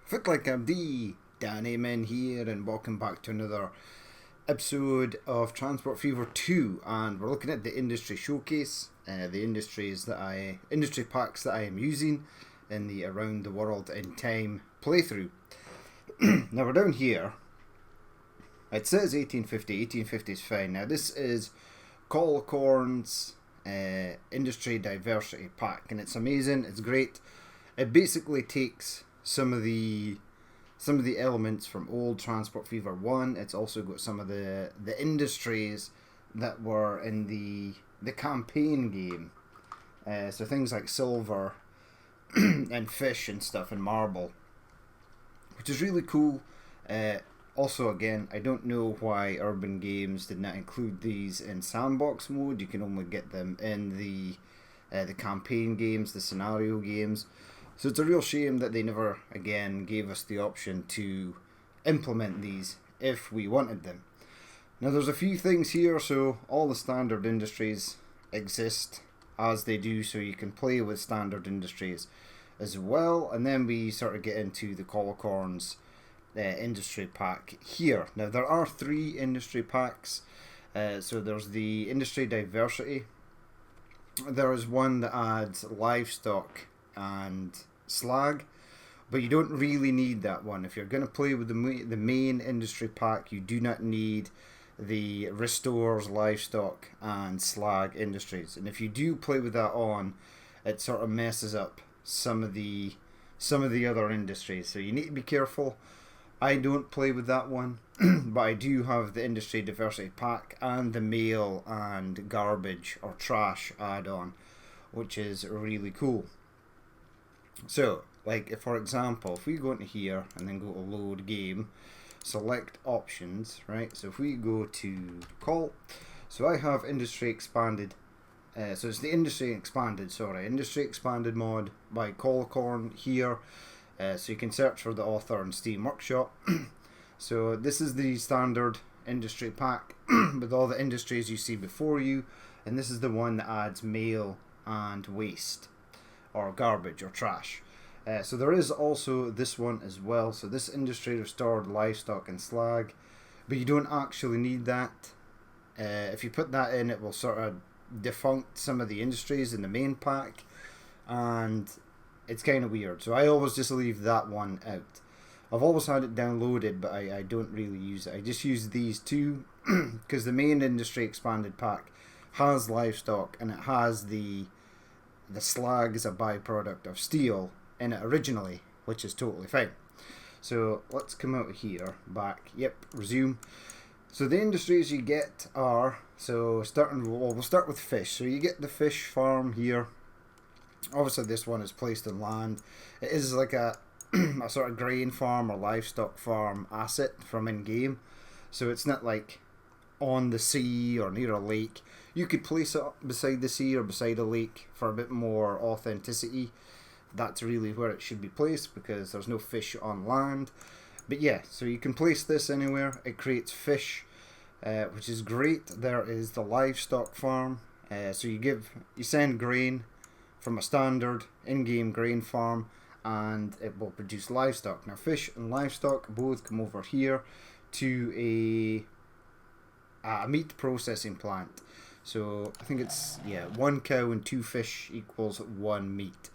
Fit like MD, Dan Amen here, and welcome back to another episode of Transport Fever 2. And we're looking at the industry showcase, the industry packs that I am using in the Around the World in Time playthrough. Now we're down here. It says 1850. 1850 is fine. Now this is Col0korns Industry Diversity Pack, and it's amazing. It's great. It basically takes some of the elements from old Transport Fever 1. It's also got some of the industries that were in the campaign game. So things like silver and fish and stuff and marble, which is really cool. Also, again, I don't know why Urban Games did not include these in sandbox mode. You can only get them in the campaign games, the scenario games. So it's a real shame that they never, again, gave us the option to implement these if we wanted them. Now there's a few things here, so all the standard industries exist as they do, so you can play with standard industries as well. And then we sort of get into the Col0korns industry pack here. Now there are 3 industry packs. So there's the industry diversity. There is one that adds livestock and slag, but you don't really need that one. If you're going to play with the main industry pack, you do not need the restores, livestock and slag industries. And if you do play with that on, it sort of messes up some of the other industries, so you need to be careful. I don't play with that one, but I do have the industry diversity pack and the mail and garbage or trash add-on, which is really cool. So, like, if, for example, if we go into here and then go to load game, select options, right? So if we go to call, so I have industry expanded, so it's the industry expanded mod by Col0korn here. So you can search for the author in Steam Workshop. So this is the standard industry pack with all the industries you see before you, and this is the one that adds mail and waste or garbage or trash. So there is also this one as well. So this industry restored livestock and slag, but you don't actually need that. If you put that in, it will sort of defunct some of the industries in the main pack, and it's kind of weird. So I always just leave that one out. I've always had it downloaded, but I don't really use it. I just use these two because the main industry expanded pack has livestock and it has the slag as a byproduct of steel in it originally, which is totally fine. So let's come out of here, back, resume. So the industries you get are, so we'll start with fish. So you get the fish farm here. Obviously this one is placed in land. It is like a sort of grain farm or livestock farm asset from in-game. So it's not like on the sea or near a lake. You could place it beside the sea or beside a lake for a bit more authenticity. That's really where it should be placed because there's no fish on land. But yeah, so you can place this anywhere. It creates fish, which is great. There is the livestock farm. So you send grain from a standard in-game grain farm and it will produce livestock. Now fish and livestock both come over here to a meat processing plant. So I think it's 1 cow and 2 fish equals 1 meat.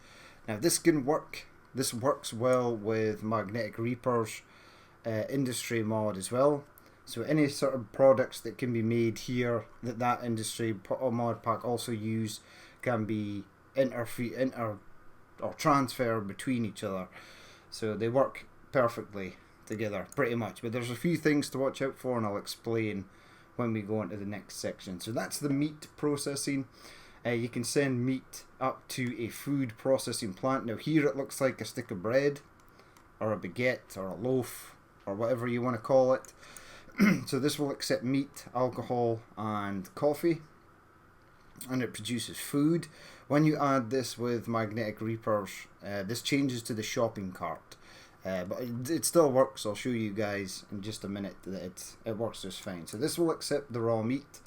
Now this can work. This works well with Magnetic Reaper's industry mod as well. So any sort of products that can be made here that industry mod pack also use can be transfer between each other, so they work perfectly together pretty much. But there's a few things to watch out for, and I'll explain when we go into the next section. So that's the meat processing. You can send meat up to a food processing plant. Now here it looks like a stick of bread or a baguette or a loaf or whatever you want to call it. So this will accept meat, alcohol and coffee, and it produces food. When you add this with Magnetic Reapers, this changes to the shopping cart, but it still works. I'll show you guys in just a minute that it works just fine. So this will accept the raw meat.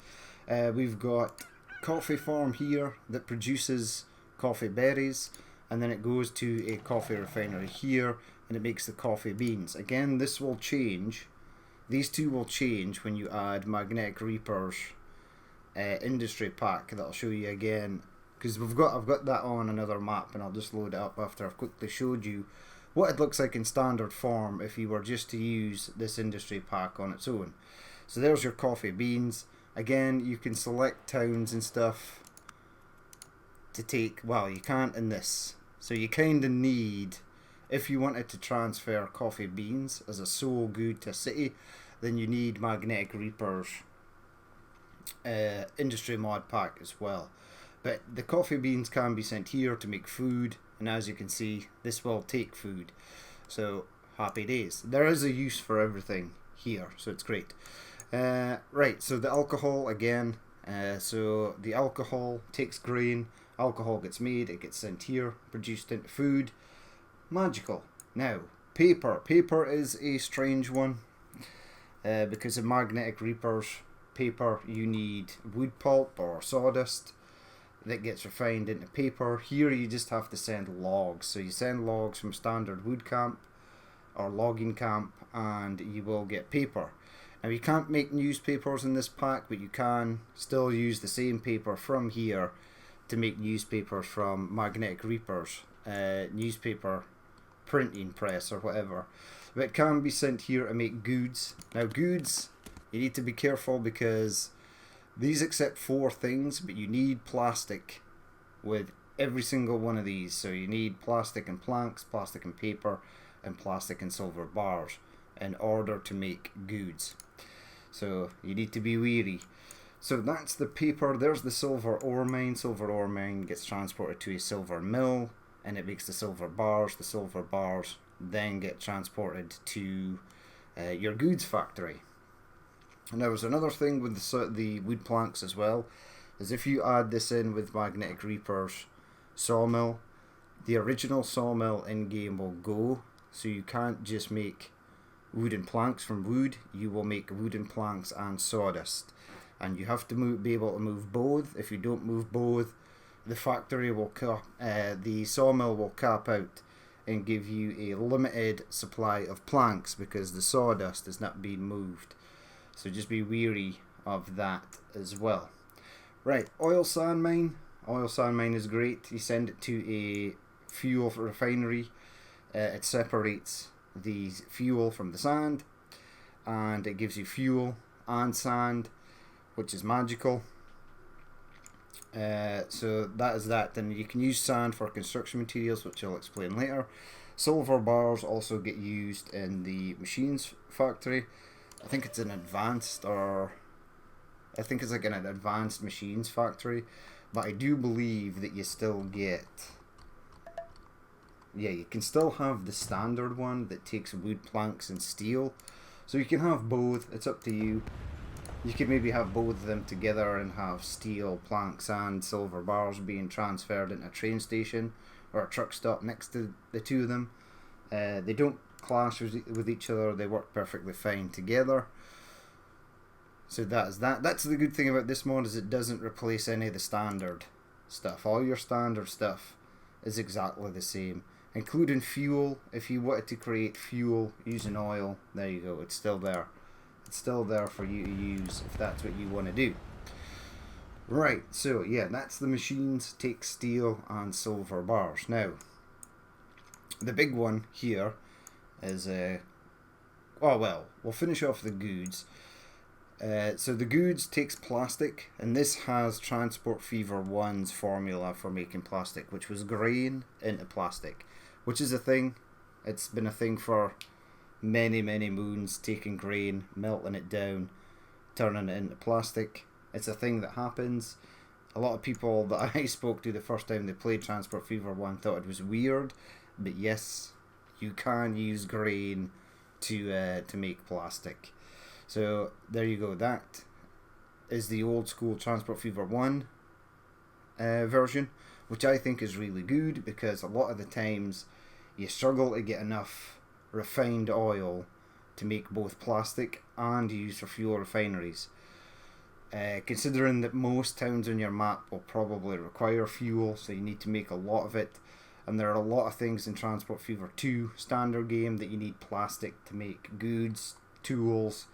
We've got coffee farm here that produces coffee berries, and then it goes to a coffee refinery here and it makes the coffee beans. Again, this will change. These two will change when you add Magnetic Reaper's industry pack that I'll show you again, because I've got that on another map, and I'll just load it up after I've quickly showed you what it looks like in standard form if you were just to use this industry pack on its own. So there's your coffee beans. Again, you can select towns and stuff to take, well, you can't in this, so you kind of need, if you wanted to transfer coffee beans as a sole good to a city, then you need Magnetic Reaper's industry mod pack as well. But the coffee beans can be sent here to make food, and as you can see, this will take food, so happy days. There is a use for everything here, so it's great. Right, so the alcohol again, so the alcohol takes grain, alcohol gets made, it gets sent here, produced into food. Magical. Now, paper. Paper is a strange one, because of Magnetic Reaper's paper you need wood pulp or sawdust that gets refined into paper. Here you just have to send logs, so you send logs from standard wood camp or logging camp and you will get paper. Now you can't make newspapers in this pack, but you can still use the same paper from here to make newspapers from Magnetic Reaper's newspaper printing press or whatever. But it can be sent here to make goods. Now goods, you need to be careful because these accept 4 things, but you need plastic with every single one of these. So you need plastic and planks, plastic and paper, and plastic and silver bars in order to make goods. So you need to be wary. So that's the paper. There's the silver ore mine. Silver ore mine gets transported to a silver mill and it makes the silver bars. The silver bars then get transported to your goods factory. And there was another thing with the wood planks as well, is if you add this in with Magnetic Reaper's sawmill, the original sawmill in game will go, so you can't just make wooden planks from wood, you will make wooden planks and sawdust. And you have to be able to move both. If you don't move both, the factory will the sawmill will cap out and give you a limited supply of planks because the sawdust is not being moved. So just be wary of that as well. Right, oil sand mine. Oil sand mine is great. You send it to a fuel refinery. It separates the fuel from the sand, and it gives you fuel and sand, which is magical. So that is that. Then you can use sand for construction materials, which I'll explain later. Silver bars also get used in the machines factory. I think it's an advanced, or I think it's like an advanced machines factory, but I do believe that you still get, yeah, you can still have the standard one that takes wood planks and steel. So you can have both, it's up to you. You could maybe have both of them together and have steel, planks and silver bars being transferred into a train station or a truck stop next to the two of them. They don't clash with each other, they work perfectly fine together. So that is that. That's the good thing about this mod, is it doesn't replace any of the standard stuff. All your standard stuff is exactly the same, including fuel. If you wanted to create fuel using oil, there you go, it's still there. It's still there for you to use if that's what you want to do. Right, so yeah, that's the machines, take steel and silver bars. Now, the big one here is, we'll finish off the goods. So the goods takes plastic, and this has Transport Fever 1's formula for making plastic, which was grain into plastic, which is a thing. It's been a thing for many moons, taking grain, melting it down, turning it into plastic. It's a thing that happens. A lot of people that I spoke to the first time they played Transport Fever 1 thought it was weird, but yes, you can use grain to make plastic. So there you go, that is the old school Transport Fever 1 version, which I think is really good, because a lot of the times you struggle to get enough refined oil to make both plastic and use for fuel refineries. Considering that most towns on your map will probably require fuel, so you need to make a lot of it, And there are a lot of things in Transport Fever 2 standard game that you need plastic to make: goods, tools,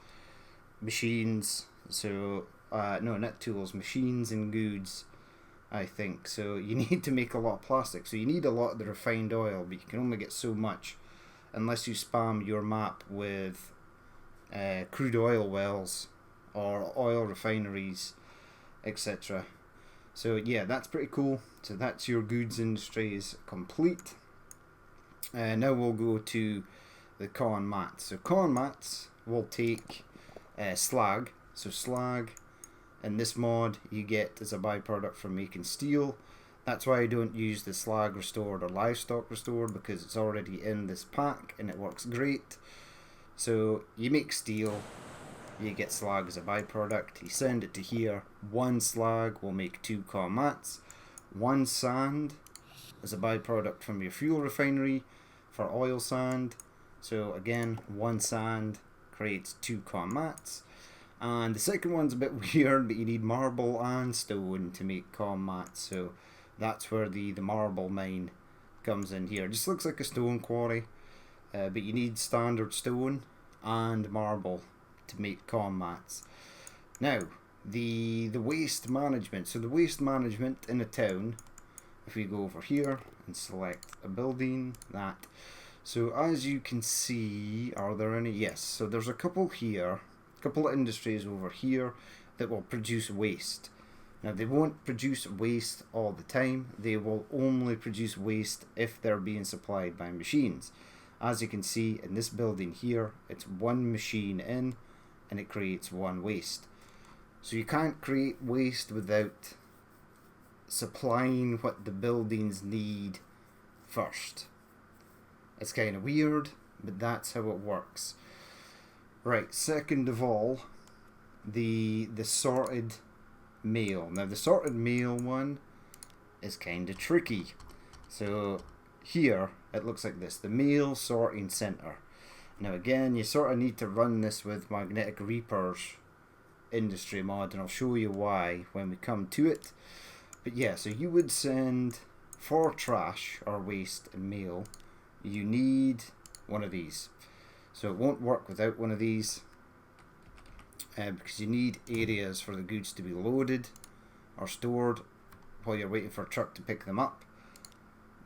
machines. So no, not tools, machines and goods, I think. So you need to make a lot of plastic. So you need a lot of the refined oil, but you can only get so much unless you spam your map with crude oil wells or oil refineries, etc. So yeah, that's pretty cool. So that's your goods industries complete. Now we'll go to the Col0korn mats. So Col0korn mats will take slag. So slag in this mod you get as a byproduct from making steel. That's why I don't use the slag restored or livestock restored, because it's already in this pack and it works great. So you make steel, you get slag as a byproduct, you send it to here. One slag will make 2 Col0korn mats. One sand as a byproduct from your fuel refinery for oil sand. So again, one sand creates 2 Col0korn mats. And the second one's a bit weird, but you need marble and stone to make Col0korn mats. So that's where the marble mine comes in here. It just looks like a stone quarry, but you need standard stone and marble to make Col0korn mats. Now, the waste management. So the waste management in a town, if we go over here and select a building, that. So as you can see, are there any? Yes, so there's a couple here, a couple of industries over here that will produce waste. Now they won't produce waste all the time, they will only produce waste if they're being supplied by machines. As you can see in this building here, it's one machine in and it creates one waste. So you can't create waste without supplying what the buildings need first. It's kind of weird, but that's how it works. Right, second of all, the sorted mail. Now the sorted mail one is kind of tricky. So here it looks like this, the mail sorting center. Now again, you sort of need to run this with Magnetic Reaper's industry mod, and I'll show you why when we come to it. But yeah, so you would send, for trash or waste and mail, you need one of these. So it won't work without one of these, because you need areas for the goods to be loaded or stored while you're waiting for a truck to pick them up.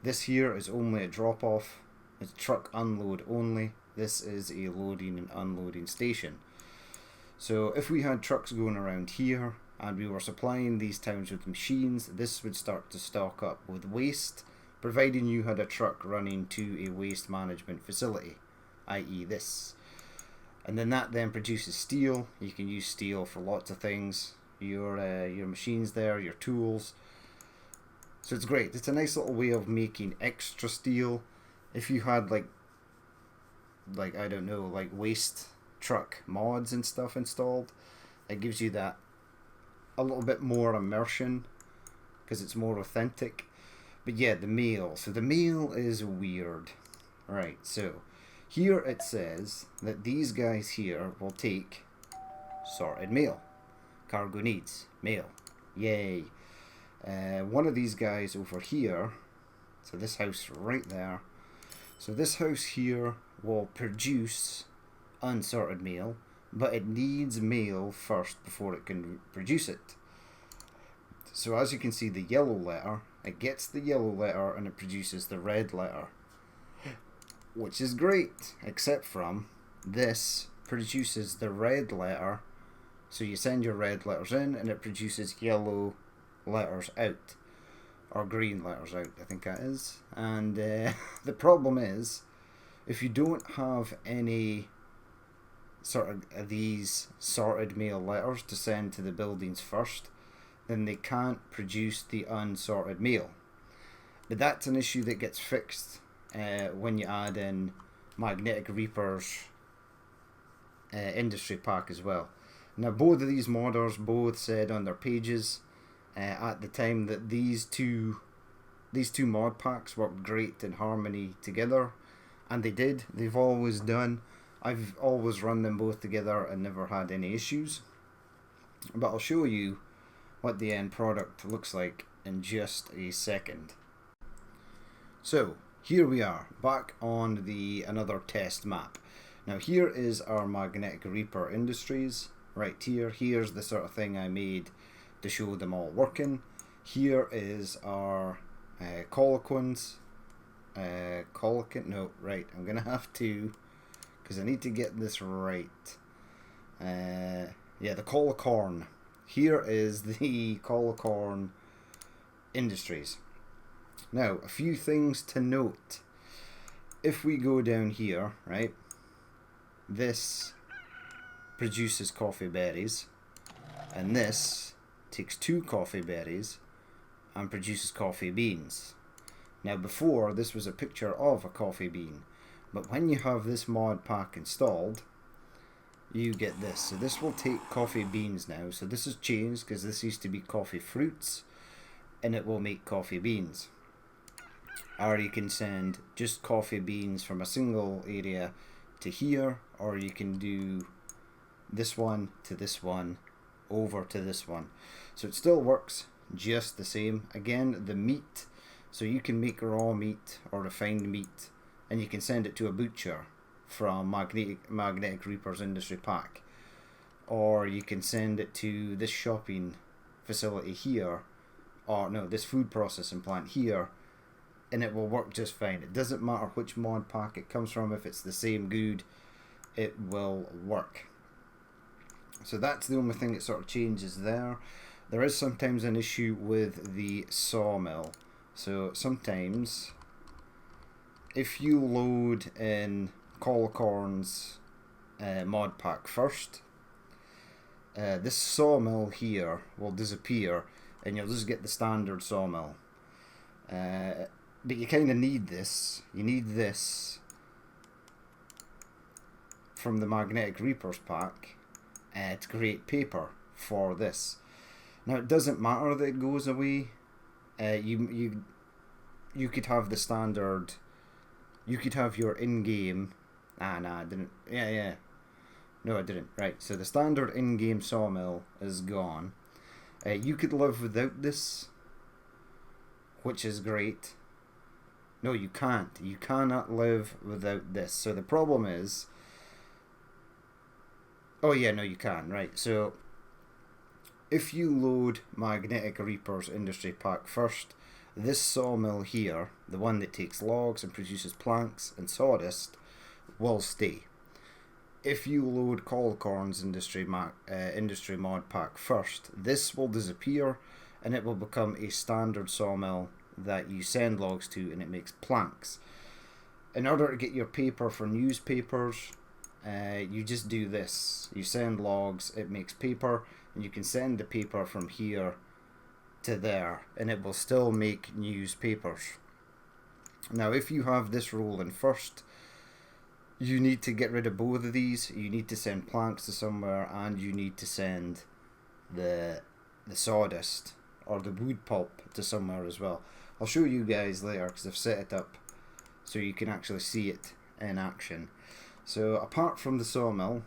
This here is only a drop off, it's truck unload only. This is a loading and unloading station. So if we had trucks going around here and we were supplying these towns with machines, this would start to stock up with waste, providing you had a truck running to a waste management facility, i.e. this. And then that then produces steel. You can use steel for lots of things. Your machines there, your tools. So it's great. It's a nice little way of making extra steel. If you had like I don't know, like waste truck mods and stuff installed, it gives you that a little bit more immersion because it's more authentic. But yeah, the mail. So the mail is weird. Right, so here it says that these guys here will take sorted mail. Cargo needs mail. Yay. One of these guys over here, so this house right there, so this house here will produce unsorted mail, but it needs mail first before it can produce it. So as you can see, the yellow letter, it gets the yellow letter and it produces the red letter, which is great, except from this produces the red letter. So you send your red letters in and it produces yellow letters out, or green letters out, I think that is. And the problem is, if you don't have any sort of these sorted mail letters to send to the buildings first, then they can't produce the unsorted mail. But that's an issue that gets fixed when you add in Magnetic Reaper's industry pack as well. Now both of these modders both said on their pages at the time that these two mod packs worked great in harmony together, and they did. They've always done. I've always run them both together and never had any issues. But I'll show you what the end product looks like in just a second. So here we are back on the another test map. Now here is our Magnetic Reaper Industries right here. Here's the sort of thing I made to show them all working. Here is our Col0korns. Col0korn. No, right. I'm gonna have to, because I need to get this right. Yeah, the Col0korn. Here is the Col0korn Industries. Now, a few things to note. If we go down here, right, this produces coffee berries, and this takes 2 coffee berries and produces coffee beans. Now, before, this was a picture of a coffee bean, but when you have this mod pack installed, you get this. So this will take coffee beans now. So this has changed because this used to be coffee fruits, and it will make coffee beans. Or you can send just coffee beans from a single area to here, or you can do this one to this one over to this one. So it still works just the same. Again, the meat, so you can make raw meat or refined meat, and you can send it to a butcher from Magnetic Reaper's Industry Pack, or you can send it to this shopping facility here, or no, this food processing plant here, and it will work just fine. It doesn't matter which mod pack it comes from. If it's the same good, it will work. So that's the only thing that sort of changes there. There is sometimes an issue with the sawmill. So sometimes if you load in Col0korn's mod pack first, this sawmill here will disappear and you'll just get the standard sawmill. But you kind of need this. You need this from the Magnetic Reapers pack to create paper for this. Now it doesn't matter that it goes away. You could have the standard. You could have your in-game. Nah, I didn't. Yeah. No, I didn't. Right. So the standard in-game sawmill is gone. You could live without this, which is great. No, you can't. You cannot live without this. So the problem is... Oh yeah, no you can. Right, so if you load Magnetic Reaper's Industry Pack first, this sawmill here, the one that takes logs and produces planks and sawdust, will stay. If you load Col0korn's Industry Mod Pack first, this will disappear and it will become a standard sawmill that you send logs to, and it makes planks. In order to get your paper for newspapers, you just do this. You send logs, it makes paper, and you can send the paper from here to there, and it will still make newspapers. Now if you have this rolling first, you need to get rid of both of these. You need to send planks to somewhere, and you need to send the sawdust or the wood pulp to somewhere as well. I'll show you guys later because I've set it up so you can actually see it in action. So apart from the sawmill,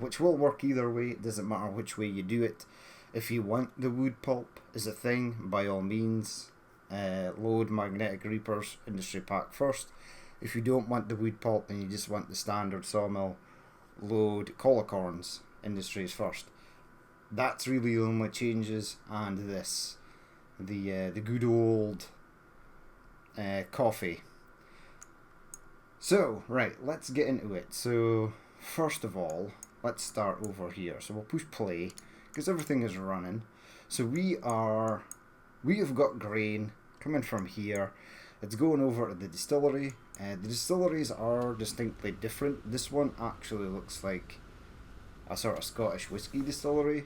which will work either way, it doesn't matter which way you do it. If you want the wood pulp as a thing, by all means, load Magnetic Reaper's Industry Pack first. If you don't want the wood pulp and you just want the standard sawmill, load Col0korn's Industries first. That's really the only changes, and this, the good old coffee. So right, let's get into it. So first of all, let's start over here. So we'll push play because everything is running. So we have got grain coming from here. It's going over to the distillery. The distilleries are distinctly different. This one actually looks like a sort of Scottish whiskey distillery.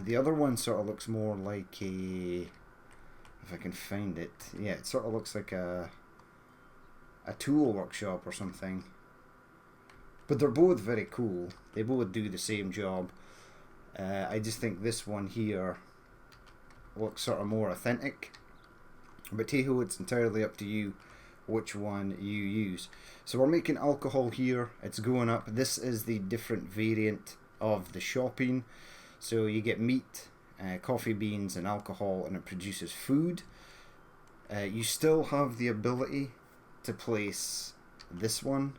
The other one sort of looks more like a, if I can find it, yeah, it sort of looks like a tool workshop or something. But they're both very cool. They both do the same job. I just think this one here looks sort of more authentic. But hey-ho, it's entirely up to you which one you use. So we're making alcohol here. It's going up. This is the different variant of the shopping. So you get meat, coffee beans and alcohol, and it produces food. You still have the ability to place this one.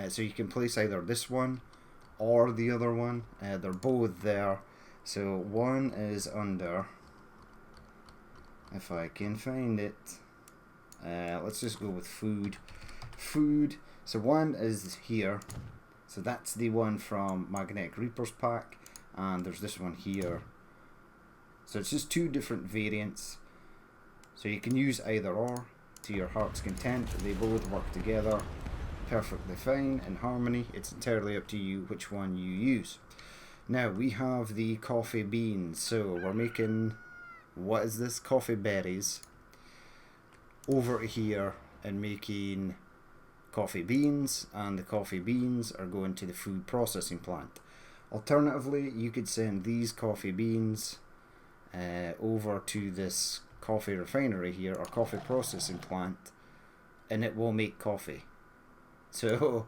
So you can place either this one or the other one. They're both there. So one is under, if I can find it, let's just go with food. So one is here. So that's the one from Magnetic Reapers pack. And there's this one here. So it's just two different variants. So you can use either or to your heart's content. They both work together perfectly fine in harmony. It's entirely up to you which one you use. Now we have the coffee beans. So we're making, what is this? Coffee berries over here and making coffee beans, and the coffee beans are going to the food processing plant. Alternatively, you could send these coffee beans over to this coffee refinery here, or coffee processing plant, and it will make coffee. So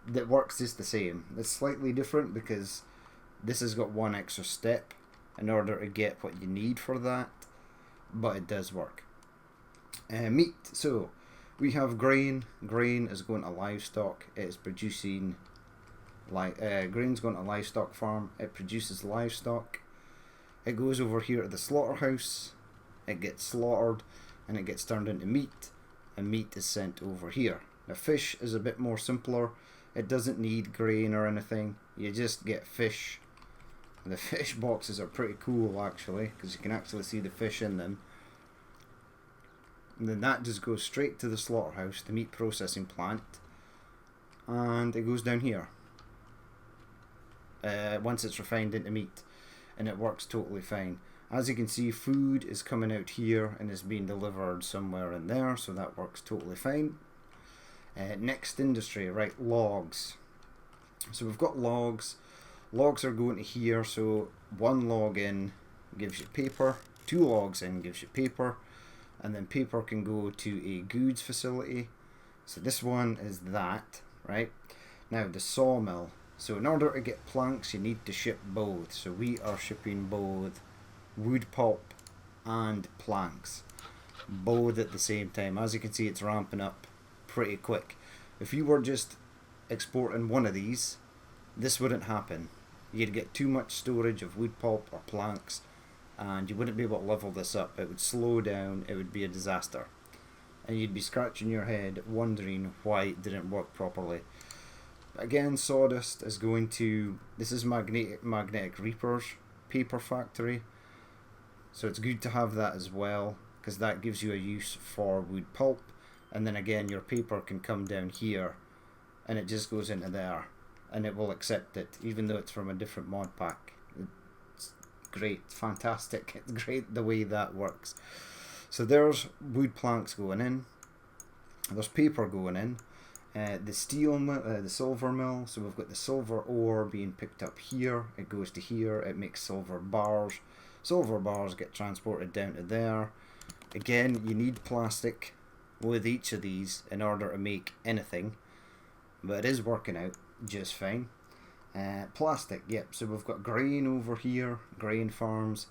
that works just the same. It's slightly different because this has got one extra step in order to get what you need for that, but it does work. Meat. So we have grain. Grain is going to livestock. It's producing grain's going to Livestock Farm. It produces livestock. It goes over here to the slaughterhouse. It gets slaughtered and it gets turned into meat, and meat is sent over here. Now fish is a bit more simpler. It doesn't need grain or anything. You just get fish. The fish boxes are pretty cool actually, because you can actually see the fish in them. And then that just goes straight to the slaughterhouse, the meat processing plant, and it goes down here once it's refined into meat, and it works totally fine. As you can see, food is coming out here and is being delivered somewhere in there, so that works totally fine. Next industry, right, logs. So we've got logs. Logs are going to here, so one log in gives you paper, two logs in gives you paper, and then paper can go to a goods facility. So this one is that, right? Now the sawmill. So in order to get planks, you need to ship both. So we are shipping both wood pulp and planks, both at the same time. As you can see, it's ramping up pretty quick. If you were just exporting one of these, this wouldn't happen. You'd get too much storage of wood pulp or planks, and you wouldn't be able to level this up. It would slow down. It would be a disaster, and you'd be scratching your head wondering why it didn't work properly. Again, sawdust is going to, this is Magnetic Reapers paper factory, so it's good to have that as well, because that gives you a use for wood pulp. And then again, your paper can come down here and it just goes into there and it will accept it, even though it's from a different mod pack. It's great, fantastic. It's great the way that works. So there's wood planks going in, there's paper going in, the steel mill, the silver mill. So we've got the silver ore being picked up here, it goes to here, it makes silver bars. Silver bars get transported down to there. Again, you need plastic with each of these in order to make anything, but it is working out just fine. Plastic, yep. So we've got grain over here, grain farms.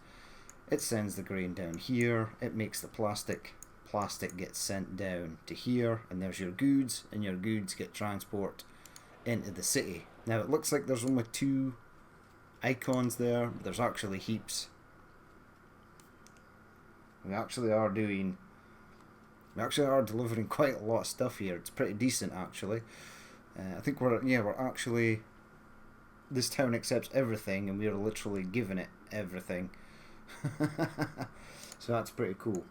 It sends the grain down here, it makes the plastic. Plastic gets sent down to here, and there's your goods, and your goods get transport into the city. Now it looks like there's only two icons there, but there's actually heaps. We actually are delivering quite a lot of stuff here. It's pretty decent actually. I think we're actually, this town accepts everything and we are literally giving it everything. So that's pretty cool.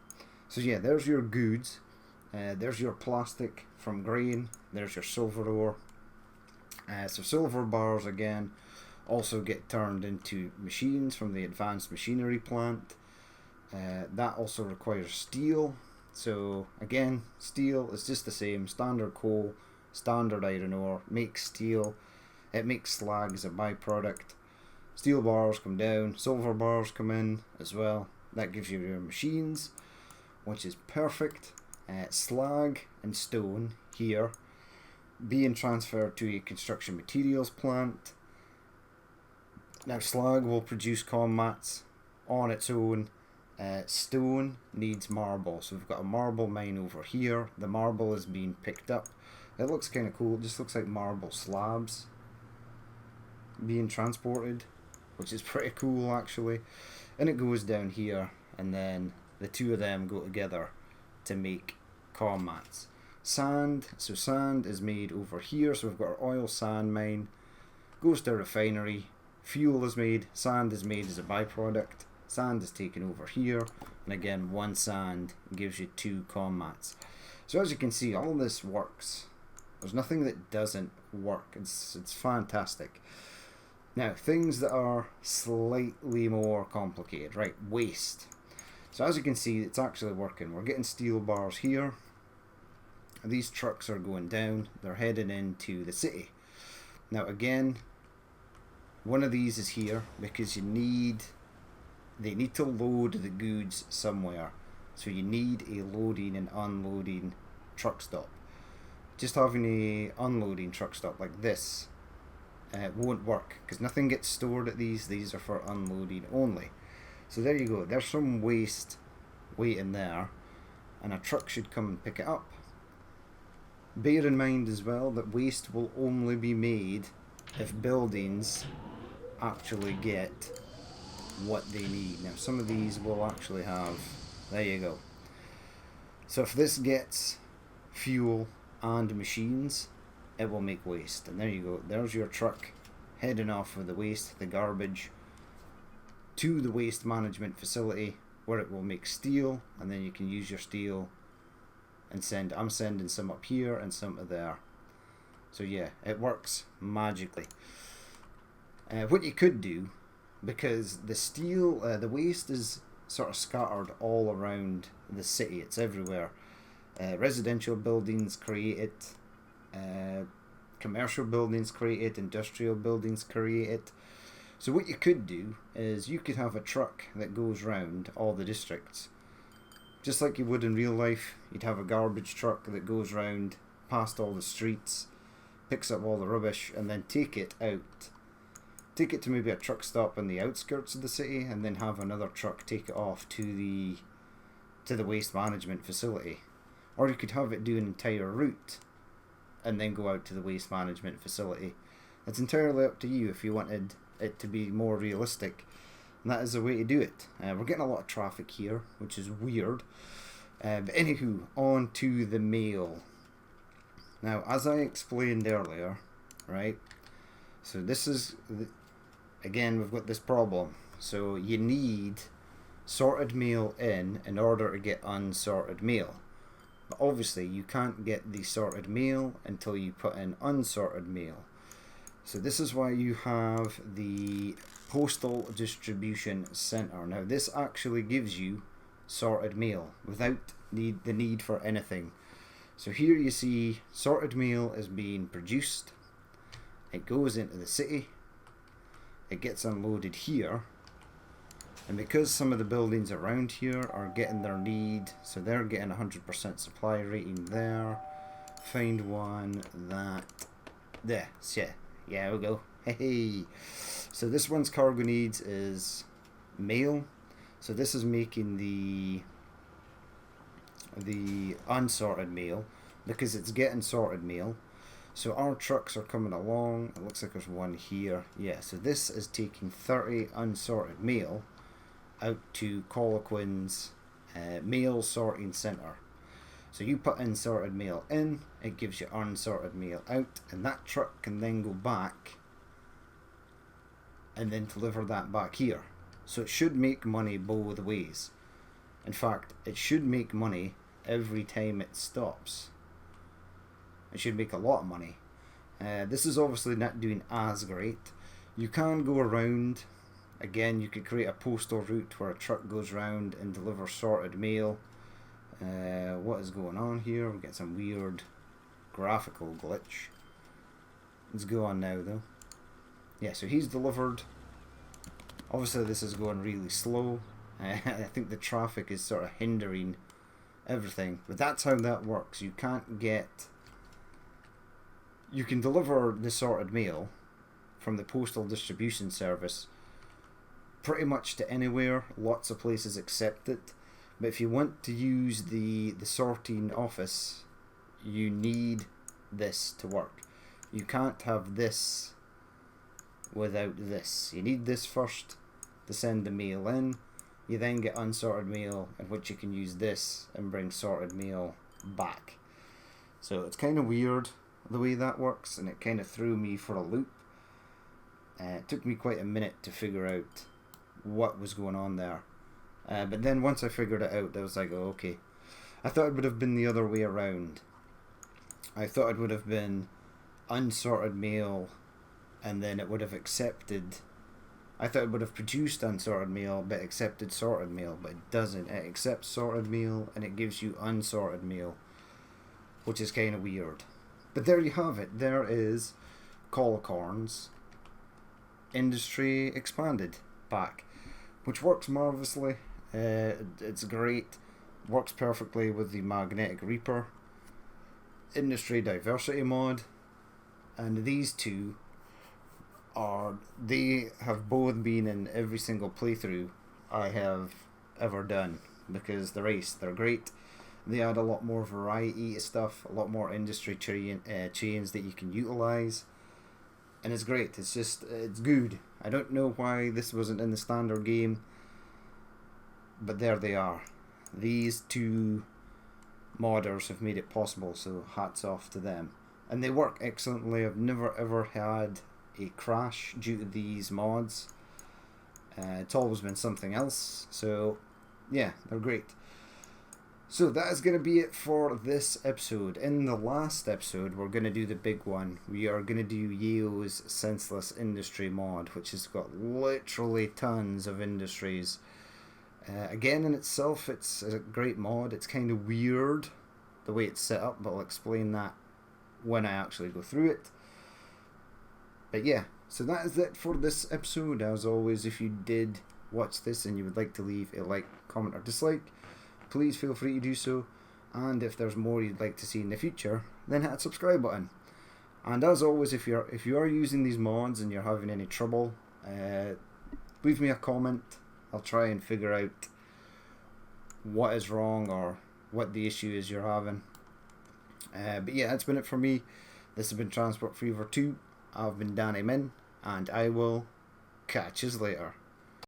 So yeah, there's your goods. There's your plastic from grain. There's your silver ore. So silver bars again also get turned into machines from the advanced machinery plant. That also requires steel. So again, steel is just the same, standard coal, standard iron ore, makes steel, it makes slag as a byproduct. Steel bars come down, silver bars come in as well. That gives you your machines, which is perfect. Slag and stone here being transferred to a construction materials plant. Now slag will produce comm mats on its own, Stone needs marble, so we've got a marble mine over here. The marble is being picked up. It looks kind of cool. It just looks like marble slabs being transported, which is pretty cool actually. And it goes down here, and then the two of them go together to make car mats. Sand, so sand is made over here, so we've got our oil sand mine, goes to a refinery, fuel is made, sand is made as a byproduct, sand is taken over here, and again one sand gives you two car mats. So as you can see, all this works. There's nothing that doesn't work. It's fantastic. Now, things that are slightly more complicated, right? Waste. So as you can see, it's actually working. We're getting steel bars here. These trucks are going down. They're heading into the city. Now again, one of these is here because they need to load the goods somewhere. So you need a loading and unloading truck stop. Just having a unloading truck stop like this won't work because nothing gets stored at these. These are for unloading only. So there you go. There's some waste waiting there, and a truck should come and pick it up. Bear in mind as well that waste will only be made if buildings actually get what they need. Now some of these will actually have, there you go. So if this gets fuel and machines, it will make waste. And there you go. There's your truck heading off with the waste, the garbage, to the waste management facility where it will make steel, and then you can use your steel and send. I'm sending some up here and some to there. So yeah, it works magically. What you could do, because the steel, the waste is sort of scattered all around the city, it's everywhere. Residential buildings create it, commercial buildings create it, industrial buildings create it. So what you could do is you could have a truck that goes round all the districts, just like you would in real life. You'd have a garbage truck that goes round past all the streets, picks up all the rubbish, and then take it out. Take it to maybe a truck stop in the outskirts of the city, and then have another truck take it off to the waste management facility. Or you could have it do an entire route and then go out to the waste management facility. It's entirely up to you if you wanted it to be more realistic, and that is the way to do it. We're getting a lot of traffic here, which is weird. But anywho, on to the mail. Now, as I explained earlier, right, so this is, again, we've got this problem. So you need sorted mail in order to get unsorted mail. But obviously you can't get the sorted mail until you put in unsorted mail. So this is why you have the Postal Distribution Center. Now this actually gives you sorted mail without the need for anything. So here you see sorted mail is being produced. It goes into the city. It gets unloaded here. And because some of the buildings around here are getting their need, so they're getting 100% supply rating there. Find one that, there, yeah, we go. Hey, so this one's cargo needs is mail. So this is making the unsorted mail because it's getting sorted mail. So our trucks are coming along. It looks like there's one here. Yeah, so this is taking 30 unsorted mail out to Col0korns mail sorting center. So you put in sorted mail in, it gives you unsorted mail out, and that truck can then go back and then deliver that back here. So it should make money both ways. In fact, it should make money every time it stops. It should make a lot of money. This is obviously not doing as great. You can go around. Again, you could create a postal route where a truck goes round and delivers sorted mail. What is going on here? We get some weird graphical glitch. Let's go on now though. Yeah, so he's delivered. Obviously this is going really slow. I think the traffic is sort of hindering everything, but that's how that works. You can't get, you can deliver the sorted mail from the postal distribution service pretty much to anywhere. Lots of places accept it. But if you want to use the sorting office, you need this to work. You can't have this without this. You need this first to send the mail in. You then get unsorted mail, in which you can use this and bring sorted mail back. So it's kind of weird the way that works, and it kind of threw me for a loop. It took me quite a minute to figure out what was going on there. But then once I figured it out, I was like, oh, okay. I thought it would have been the other way around. I thought it would have been unsorted mail, and then it would have accepted... I thought it would have produced unsorted mail, but accepted sorted mail, but it doesn't. It accepts sorted mail, and it gives you unsorted mail, which is kind of weird. But there you have it. There is Col0korns Industry Expanded Pack, which works marvellously. It's great. Works perfectly with the Magnetic Reaper Industry Diversity mod, and these two they have both been in every single playthrough I have ever done, because they're great. They add a lot more variety to stuff, a lot more industry chains that you can utilize, and it's great. It's good. I don't know why this wasn't in the standard game, but there they are. These two modders have made it possible, so hats off to them. And they work excellently. I've never ever had a crash due to these mods. It's always been something else, so yeah, they're great. So that is going to be it for this episode. In the last episode, we're going to do the big one. We are going to do Yeo's Senseless Industry mod, which has got literally tons of industries. Again, in itself, it's a great mod. It's kind of weird the way it's set up, but I'll explain that when I actually go through it. But yeah, so that is it for this episode. As always, if you did watch this and you would like to leave a like, comment or dislike, please feel free to do so. And if there's more you'd like to see in the future, then hit that subscribe button. And as always, if you are using these mods and you're having any trouble, leave me a comment. I'll try and figure out what is wrong or what the issue is you're having. But yeah, that's been it for me. This has been Transport Fever 2. I've been Danny Min, and I will catch you later.